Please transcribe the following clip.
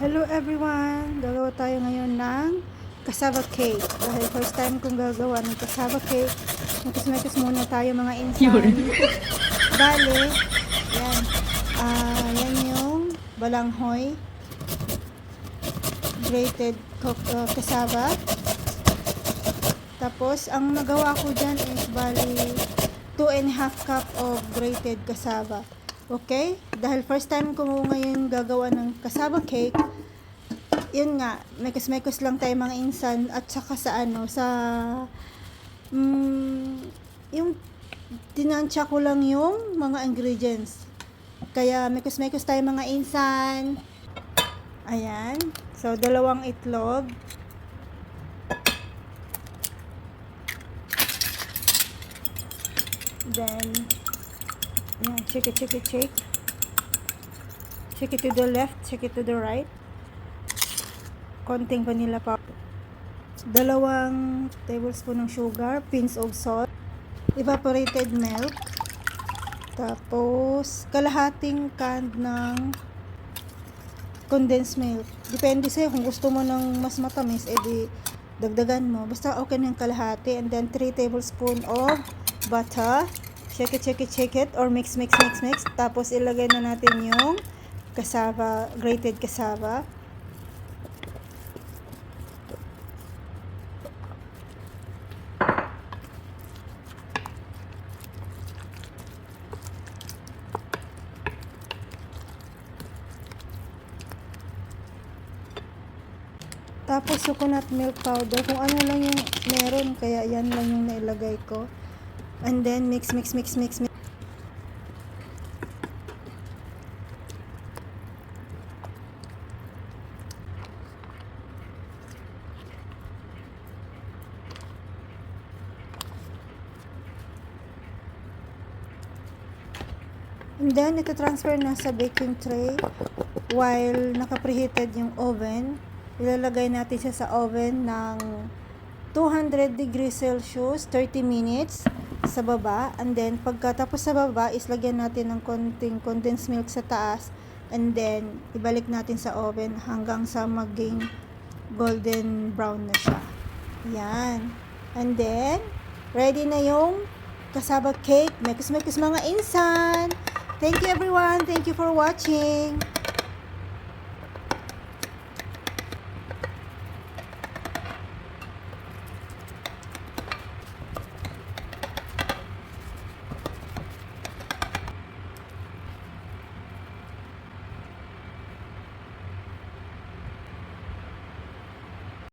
Hello everyone! Gagawa tayo ngayon ng cassava cake. Dahil first time kong gagawa ng cassava cake, makis-makis muna tayo mga insan. Bale, yan. Yan yung balanghoy, grated cassava. Tapos, ang nagawa ko dyan is bali 2.5 cup of grated cassava. Okay? Dahil first time ko ngayon gagawa ng cassava cake, yun nga, mekos-mekos lang tayo mga insan at saka yung tinansya ko lang yung mga ingredients. Kaya mekos-mekos tayo mga insan. Ayan. So, 2 itlog. Then, ayan, shake it. Shake it to the left, shake it to the right. Konting vanilla powder. 2 tablespoon ng sugar, pinch of salt, evaporated milk, tapos kalahating can ng condensed milk. Depende sa'yo kung gusto mo ng mas matamis, edi dagdagan mo. Basta okay na yung kalahati. And then 3 tablespoon of butter. Shake it, or mix. Tapos ilagay na natin yung cassava, grated cassava. Tapos coconut milk powder, kung ano lang yung meron, kaya yan lang yung nailagay ko. And then mix. And then ito transfer na sa baking tray while naka-preheated yung oven. Ilalagay natin siya sa oven ng 200 degrees Celsius, 30 minutes sa baba. And then, pagkatapos sa baba, islagyan natin ng konting condensed milk sa taas. And then, ibalik natin sa oven hanggang sa maging golden brown na siya. Yan. And then, ready na yung cassava cake. Mekos mga insan. Thank you everyone. Thank you for watching.